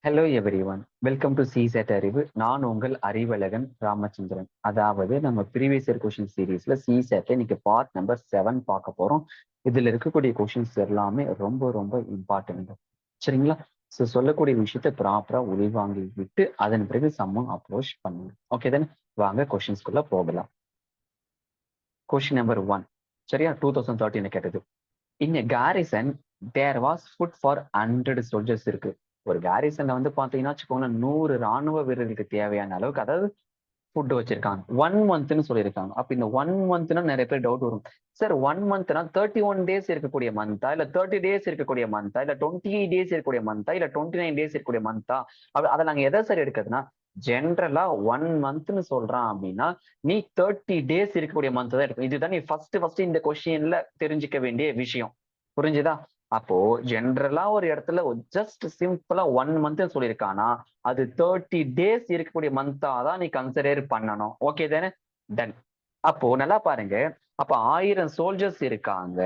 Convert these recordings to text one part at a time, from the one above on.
Hello everyone, welcome to சிசெட் அறிவு. நான் உங்கள் அறிவழகன் ராமச்சந்திரன். அதாவது நம்ம ப்ரீவியஸ் இயர் கொஷின் சீரீஸ்ல சிசெட்ல இன்னைக்கு பார்ட் நம்பர் 7 பார்க்க போறோம். இதுல இருக்கக்கூடிய கொஷின்ஸ் எல்லாமே ரொம்ப ரொம்ப இம்பார்ட்டன்ட். சரிங்களா? ஸோ சொல்லக்கூடிய விஷயத்த ப்ராப்பரா உள்வாங்கி விட்டு அதன் பிறகு சம்மம் அப்ரோச் பண்ணுங்க. ஓகே தானே? வாங்க கொஷின்ஸ்குள்ள போகலாம். Question number 1. சரியா? 2013 கேட்டது. In garrison there was food for 100 soldiers இருக்கு. ஒரு கேரிசன்ல வந்து பாத்தீங்கன்னா வச்சுக்கோங்களேன், 100 ராணுவ வீரர்களுக்கு தேவையான அளவுக்கு, அதாவது ஃபுட் வச்சிருக்காங்க. 1 மந்த்னு சொல்லியிருக்காங்க. அப்ப இந்த 1 மந்த்னா நிறைய பேர் டவுட் வரும். சார் 1 மந்த்னா 31 டேஸ் இருக்கக்கூடிய மந்தா, இல்ல 30 டேஸ் இருக்கக்கூடிய மந்தா, இல்ல 28 டேஸ் இருக்கக்கூடிய மந்தா, இல்ல 29 டேஸ் இருக்கக்கூடிய மந்தா? அதை நாங்க எதை சார் எடுக்கிறதுனா, ஜென்ரலா 1 மந்த்னு சொல்றான் அப்படின்னா நீ 30 டேஸ் இருக்கக்கூடிய மந்த் தான் எடுக்கும். இதுதான் நீ ஃபர்ஸ்ட் இந்த கொஸ்டின்ல தெரிஞ்சுக்க வேண்டிய விஷயம். புரிஞ்சுதா? அப்போ ஜென்ரலா ஒரு இடத்துல ஜஸ்ட் சிம்பிளா 1 மந்த் சொல்லியிருக்கானா அது 30 டேஸ் இருக்கக்கூடிய மந்தா தான் நீ கன்சிடர் பண்ணணும். ஓகே தானே? டன். அப்போ நல்லா பாருங்க. அப்ப 1000 சோல்ஜர்ஸ் இருக்காங்க,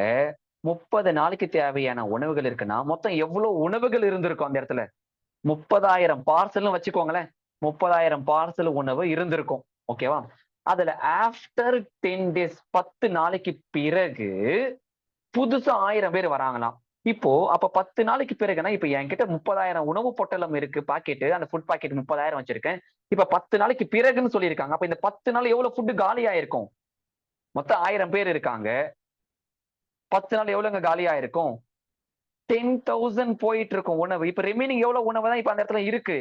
30 நாளைக்கு தேவையான உணவுகள் இருக்குன்னா மொத்தம் எவ்வளவு உணவுகள் இருந்திருக்கும் அந்த இடத்துல? 30,000 பார்சல்னு வச்சுக்கோங்களேன். 30,000 பார்சல் உணவு இருந்திருக்கும். ஓகேவா? அதுல ஆஃப்டர் 10 டேஸ் 10 நாளைக்கு பிறகு புதுசா 1000 பேர் வராங்களாம். இப்போ அப்ப 10 நாளைக்கு பிறகுனா, இப்ப என்கிட்ட 30,000 உணவு பொட்டலம் இருக்கு, பாக்கெட். அந்த ஃபுட் பாக்கெட் 30,000 வச்சிருக்கேன். இப்ப 10 நாளைக்கு பிறகுன்னு சொல்லியிருக்காங்க. அப்ப இந்த 10 நாள் எவ்வளவு ஃபுட் காலி ஆயிருக்கும்? மொத்தம் 1000 பேர் இருக்காங்க. 10 நாள் எவ்வளவுங்க காலி ஆயிருக்கும்? 10,000 போயிட்டு இருக்கும் உணவு. இப்ப ரிமைனிங் எவ்வளவு உணவு தான் இப்ப அந்த இடத்துல இருக்கு?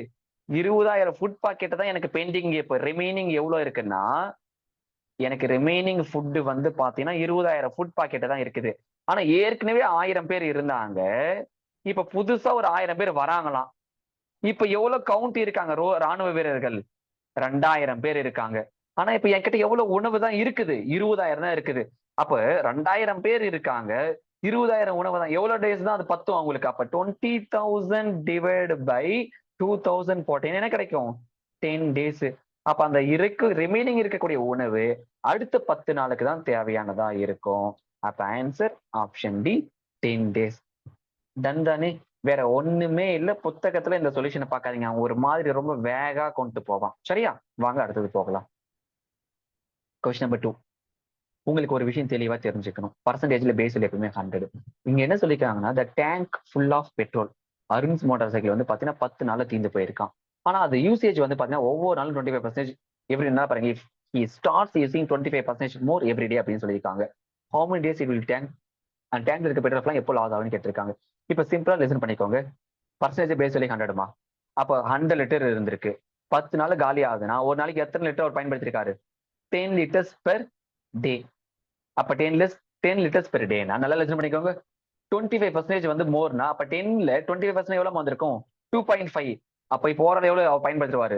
20,000 ஃபுட் பாக்கெட் தான் எனக்கு பெண்டிங். இப்ப ரிமைனிங் எவ்வளவு இருக்குன்னா, எனக்கு ரிமைனிங் ஃபுட் வந்து பாத்தீங்கன்னா 20,000 ஃபுட் பாக்கெட் தான் இருக்குது. ஆனா ஏற்கனவே 1000 பேர் இருந்தாங்க. இப்ப புதுசா ஒரு 1000 பேர் வராங்களாம். இப்ப எவ்வளவு கவுண்ட் இருக்காங்க ராணுவ வீரர்கள்? 2000 பேர் இருக்காங்க. ஆனா இப்ப என்கிட்ட எவ்வளவு உணவு தான் இருக்குது? 20,000 தான் இருக்குது. அப்ப 2000 பேர் இருக்காங்க. 20,000 உணவு தான். எவ்வளவு டேஸ் தான் அது பத்தும் அவங்களுக்கு? அப்ப 20,000 டிவைட் பை 2000 போட்டீங்கன்னா என்ன கிடைக்கும்? 10 டேஸ். அப்ப அந்த ரிமைனிங் இருக்கக்கூடிய உணவு அடுத்த 10 நாளுக்கு தான் தேவையானதா இருக்கும். அப்ப answer option D, 10 days. Done தானே? வேற ஒண்ணுமே இல்ல. புத்தகத்துல இந்த சொல்யூஷனை பார்க்காதீங்க. அவன் ஒரு மாதிரி ரொம்ப வேகா கொண்டு போவான். சரியா? வாங்க அடுத்தது போகலாம். Question number 2. உங்களுக்கு ஒரு விஷயம் தெளிவா தெரிஞ்சுக்கணும். பர்சன்டேஜ்ல பேஸ்ல எப்பவுமே 100. இங்க என்ன சொல்லிருக்காங்கன்னா, the tank full of petrol. Arun's motorcycle வந்து பாத்தீங்கன்னா 10 நாள்ல தீர்ந்து போயிருக்கான். ஆனா அது யூசேஜ் வந்து பாத்தீங்கன்னா ஒவ்வொரு நாளும் 25% எவ்ரி நாள் பாருங்க. If he starts using 25% more every day அப்படின்னு சொல்லியிருக்காங்க. How many days it will tank and டேங்க்ல இருக்க பெட்ரோல் எப்போ லாஸ் ஆகும்னு கேட்டிருக்காங்க. இப்ப சிம்பிளா லிசன் பண்ணிக்கோங்க. பர்சன்டேஜ் பேஸ் சொல்லி 100மா? அப்ப 100 லிட்டர் இருந்திருக்கு. 10 நாள் காலி ஆகுதுன்னா ஒரு நாளைக்கு எத்தனை லிட்டர் அவர் பயன்படுத்திருக்காரு? 10 லிட்டர்ஸ் பெர் டே. அப்ப 10 லிட்டர்ஸ் பெர் டேனா நல்லா லிசன் பண்ணிக்கோங்க. 25% வந்து மோர்னா அப்ப 10ல 25% எவ்வளவு வந்திருக்கும்? 2.5. அப்ப இப்போ ஓவரால் எவ்வளவு அவர் பயன்படுத்துவாரு?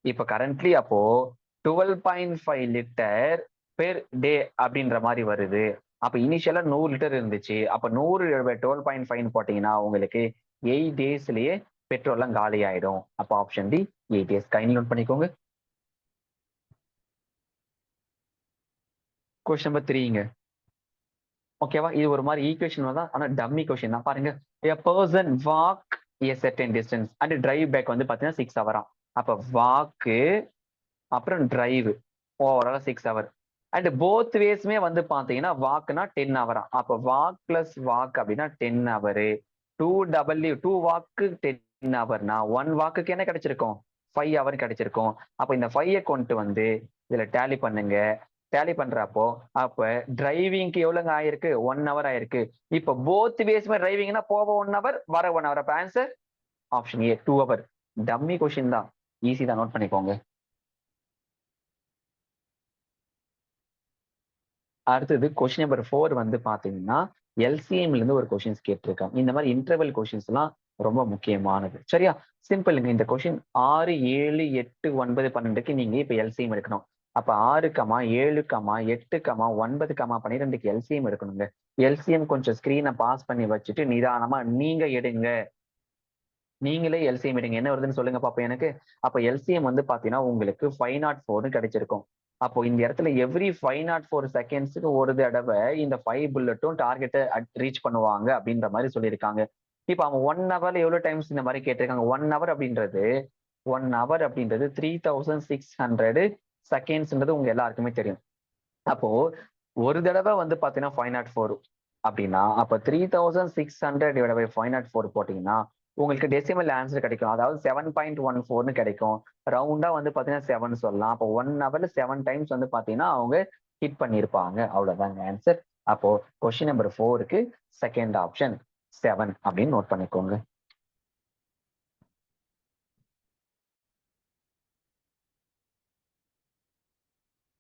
இப்ப கரண்ட்லி அப்போ 12.5 லிட்டர் பெர் டே அப்படின்ற மாதிரி வருது. அப்ப இனிஷியலா 100 லிட்டர் இருந்துச்சு. அப்ப 100 12.5 போட்டீங்கன்னா உங்களுக்கு 8 டேஸ்லயே பெட்ரோல் எல்லாம் காலி ஆயிடும். அப்ப option D 8 days. Kind note பண்ணிக்கோங்க. கொஸ்டின் நம்பர் 3ங்க. ஓகேவா? இது ஒரு மாதிரி ஈக்குவேஷன் தான், ஆனா டம்மி கொஸ்டின் தான். பாருங்க. a person walk a certain distance and drive back வந்து பாத்தீங்கன்னா 6 ஹவரா. அப்ப வாக்கு அப்புறம் drive overall 6 hour. And both வேஸ்மே வந்து பாத்தீங்கன்னா வாக்குனா 10 ஹவரா. அப்ப வாக் பிளஸ் வாக் அப்படின்னா 10 ஹவர். 2 வாக்கு 10 ஹவர்னா 1 வாக்குக்கு என்ன கிடைச்சிருக்கும்? 5 ஹவர் கிடைச்சிருக்கும். அப்ப இந்த 5 கொண்டு வந்து இதுல டேலி பண்ணுங்க. டேலி பண்றப்போ அப்ப டிரைவிங்க்கு எவ்வளவுங்க ஆயிருக்கு? 1 ஹவர் ஆயிருக்கு. இப்ப போத் வேஸ்மே டிரைவிங்னா போக 1 ஹவர், வர 1 ஹவர். அப்ப answer option A 2 hour. Dummy question தான், ஈஸி தான், நோட் பண்ணிக்கோங்க. அடுத்தது கொஸ்டின் நம்பர் 4 வந்து பாத்தீங்கன்னா எல்சிஎம்ல இருந்து ஒரு கொஸ்டின்ஸ் கேட்டிருக்காங்க. இந்த மாதிரி இன்டர்வல் கொஸ்டின்ஸ் எல்லாம் ரொம்ப முக்கியமானது. சரியா? சிம்பிள்ங்க. இந்த கொஸ்டின் 6, 7, 8, 9, 12க்கு நீங்க இப்ப எல்சிஎம் எடுக்கணும். அப்ப 6, 7, 8, 9, 12க்கு எல்சிஎம் எடுக்கணுங்க. எல்சிஎம் கொஞ்சம் ஸ்கிரீனை பாஸ் பண்ணி வச்சுட்டு நிதானமா நீங்க எடுங்க. நீங்களே எல்சிஎம் எடுங்க. என்ன வருதுன்னு சொல்லுங்க பாப்போம் எனக்கு. அப்ப எல்சிஎம் வந்து பாத்தீங்கன்னா உங்களுக்கு 504 கிடைச்சிருக்கும். அப்போ இந்த இடத்துல எவ்ரி 504 செகண்ட்ஸுக்கு ஒரு தடவை இந்த 5 புல்லட்டும் டார்கெட்டை ரீச் பண்ணுவாங்க அப்படின்ற மாதிரி சொல்லியிருக்காங்க. இப்போ அவன் 1 ஹவர்ல எவ்வளவு டைம்ஸ் இந்த மாதிரி கேட்டிருக்காங்க? 1 ஹவர் அப்படின்றது 3600 செகண்ட்ஸ்ன்றது உங்க எல்லாருக்குமே தெரியும். அப்போ ஒரு தடவை வந்து பாத்தீங்கன்னா 504 அப்படின்னா அப்ப 3600/504 போட்டீங்கன்னா உங்களுக்கு டெசிமல் ஆன்சர் கிடைக்கும். அதாவது 7.14 கிடைக்கும். ரவுண்டா வந்து பாத்தீங்கன்னா 7 சொல்லலாம். அப்போ 1 ஹவர்ல 7 டைம்ஸ் வந்து பாத்தீங்கன்னா அவங்க ஹிட் பண்ணியிருப்பாங்க. அவ்வளவுதாங்க ஆன்சர். அப்போ கொஸ்டின் நம்பர் 4க்கு செகண்ட் ஆப்ஷன் 7 அப்படின்னு நோட் பண்ணிக்கோங்க.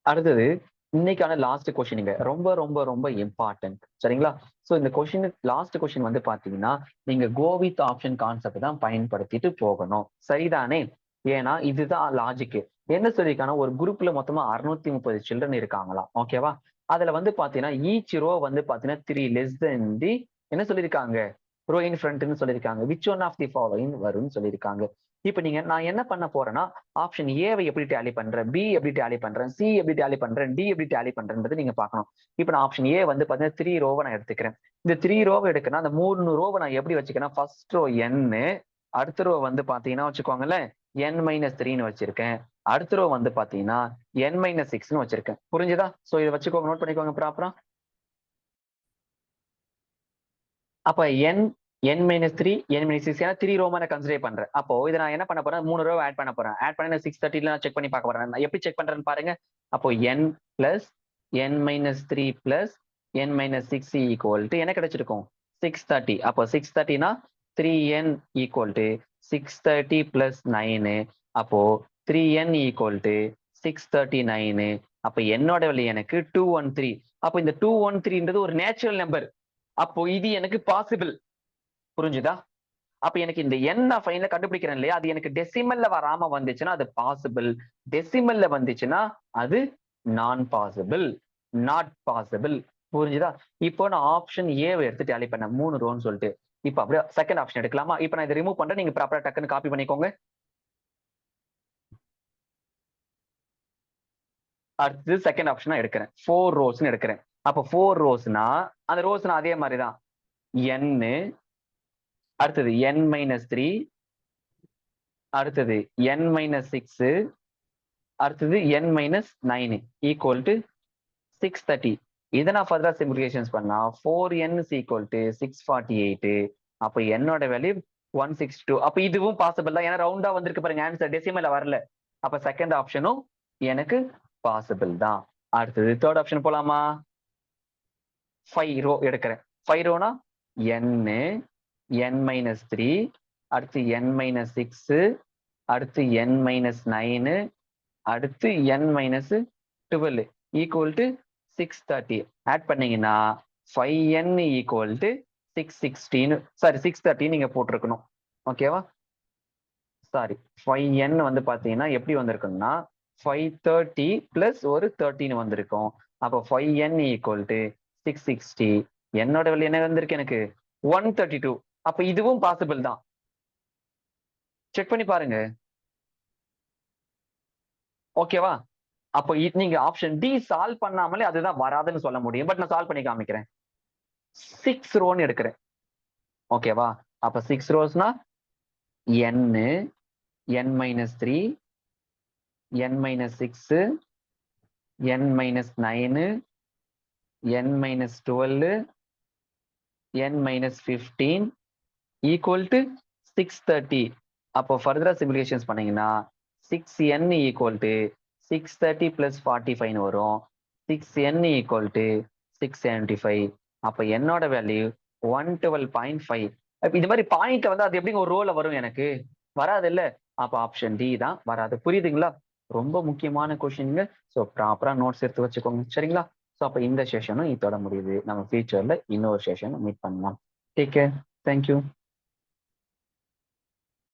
அடுத்தது இன்னைக்கான லாஸ்ட் கொஸ்டினுங்க. ரொம்ப ரொம்ப ரொம்ப இம்பார்ட்டன்ட். சரிங்களா? சோ இந்த கொஸ்டின் லாஸ்ட் கொஸ்டின் வந்து பாத்தீங்கன்னா நீங்க கோ வித் ஆப்ஷன் கான்செப்ட் தான் பயன்படுத்திட்டு போகணும். சரிதானே? ஏன்னா இதுதான் லாஜிக். என்ன சொல்லியிருக்காங்கன்னா ஒரு குரூப்ல மொத்தமா 630 சில்ட்ரன் இருக்காங்களாம். ஓகேவா? அதுல வந்து பாத்தீங்கன்னா ஈச் ரோ வந்து பாத்தீங்கன்னா 3 லெஸ் தென் தி என்ன சொல்லியிருக்காங்க? ரோ இன் ஃப்ரண்ட்னு சொல்லியிருக்காங்க. Which one of the following வரும்னு சொல்லியிருக்காங்க. இப்ப நீங்க நான் என்ன பண்ண போறேன்னா ஆப்ஷன் ஏவை எப்படி டேலி பண்றேன், பி எப்படி டேலி பண்றேன், சி எப்படி டேலி பண்றேன், டி எப்படி டேலி பண்றேன்றது நீங்க பார்க்கணும். இப்ப நான் ஆப்ஷன் ஏ வந்து பாத்தீங்கன்னா 3 ரோவை நான் எடுத்துக்கிறேன். இந்த 3 ரோவை எடுக்கணும். அந்த 3 ரோவை நான் எப்படி வச்சுக்கிறேன்? ஃபர்ஸ்ட் ரோ n, அடுத்த ரோ வந்து பாத்தீங்கன்னா வச்சுக்கோங்களேன் n-3ன்னு வச்சிருக்கேன். அடுத்த ரோ வந்து பாத்தீங்கன்னா n-6ன்னு வச்சிருக்கேன். புரிஞ்சுதா? சோ இதை வச்சுக்கோங்க, நோட் பண்ணிக்கோங்க ப்ராப்பரா. அப்ப n-3 n-6 ஏன்னா 3 ரோமா நான் கன்சிடர் பண்றேன். அப்போ இதை நான் என்ன பண்ண போறேன்? 3 ரோ ஆட் பண்ண போறேன். ஆட் பண்ணி 630 நான் செக் பண்ணி பார்க்க போறேன். நான் எப்படி செக் பண்றேன்னு பாருங்க. அப்போ n plus n-3 plus n-6 equal to என்ன கிடைச்சிருக்கும்? 630. அப்போ 630னா 3n ஈக்குவல் டு 630 பிளஸ் 9. அப்போ 3n ஈக்குவல் டு 639. அப்ப என்னோட வேல்யூ எனக்கு 213. அப்போ இந்த 213ன்றது ஒரு நேச்சுரல் நம்பர். அப்போ இது எனக்கு பாசிபிள். புரிஞ்சுதா? அப்ப எனக்கு இந்த என்ன ஃபைனல கண்டுபிடிக்கிறேன் இல்லையா, அது எனக்கு டெசிமல்ல வராம வந்துச்சுன்னா அது பாசிபிள். டெசிமல்ல வந்துச்சுன்னா அது நான் பாசிபிள், நாட் பாசிபிள். புரிஞ்சுதா? இப்போ நான் ஆப்ஷன் ஏவை எடுத்து டேலி பண்ணேன் 3 ரோன்னு சொல்லிட்டு. இப்ப அப்படியே செகண்ட் ஆப்ஷன் எடுக்கலாமா? இப்ப நான் இதை ரிமூவ் பண்றேன். நீங்க ப்ராப்பரா டக்குன்னு காப்பி பண்ணிக்கோங்க. அடுத்து செகண்ட் ஆப்ஷனா எடுக்கிறேன். 4 ரோஸ்ன்னு எடுக்கிறேன். அப்ப 4 ரோஸ்னா அந்த ரோஸ்னா அதே மாதிரிதான் n, அடுத்தது n-3, அடுத்தது n-6, அடுத்தது n-9 ஈக்குவல் டு 630. இதை நான் ஃபர்தரா சிம்பிளிஃபிகேஷன்ஸ் பண்ணா 4n is equal to 648. அப்ப என்னோட வேல்யூ 162. அப்ப இதுவும் பாசிபிள் தான். ஏன்னா ரவுண்டா வந்திருக்கு பாருங்க ஆன்சர், டெசிமல்ல வரல. அப்ப செகண்ட் ஆப்ஷனும் எனக்கு பாசிபிள் தான். அடுத்தது தேர்ட் ஆப்ஷன் போலாமா? 5 ரோ எடுக்கிறேன். 5 ரோனா n-3, அடுத்து n-6, அடுத்து n-9, அடுத்து n-12 ஈக்குவல் டு 630. ஆட் பண்ணீங்கன்னா 5n ஈக்குவல் டு 616, சாரி 630 நீங்க போட்டிருக்கணும். ஓகேவா? சாரி 5n வந்து பாத்தீங்கன்னா எப்படி வந்திருக்குன்னா 530 பிளஸ் ஒரு 13 வந்திருக்கும். அப்போ 5n ஈக்குவல் டு 660. என்னோட வேல்யூ என்ன வந்திருக்கு எனக்கு? 132. அப்ப இதுவும் பாசிபிள் தான். செக் பண்ணி பாருங்க. ஓகேவா? அப்போ நீங்க ஆப்ஷன் டி சால்வ் பண்ணாமலே அதுதான் வராதுன்னு சொல்ல முடியும். பட் நான் சால்வ் பண்ணி காமிக்கிறேன். 6 ரோன்னு எடுக்கிறேன். ஓகேவா? அப்ப 6 ரோஸ்னா n, n-3, n-6, n-9, n-12, n-15 equal to 630. அப்போ ஃபர்தரா சிம்பிளிஃபிகேஷன்ஸ் பண்ணீங்கன்னா 6n ஈக்குவல் டு 630 பிளஸ் 45 வரும். 6n equal to 675. அப்ப என்னோட வேல்யூ 112.5. இது மாதிரி பாயிண்ட் வந்து அது எப்படிங்க ஒரு ரோல வரும்? எனக்கு வராது இல்ல. அப்ப ஆப்ஷன் டி தான் வராது. புரியுதுங்களா? ரொம்ப முக்கியமான கொஸ்டின்ங்க. ஸோ ப்ராப்பரா நோட்ஸ் எடுத்து வச்சுக்கோங்க. சரிங்களா? ஸோ அப்ப இந்த செஷனும் இதோட முடியுது. நம்ம ஃபியூச்சர்ல இன்னொரு செஷன் மீட் பண்ணலாம். Take care. தேங்க்யூ.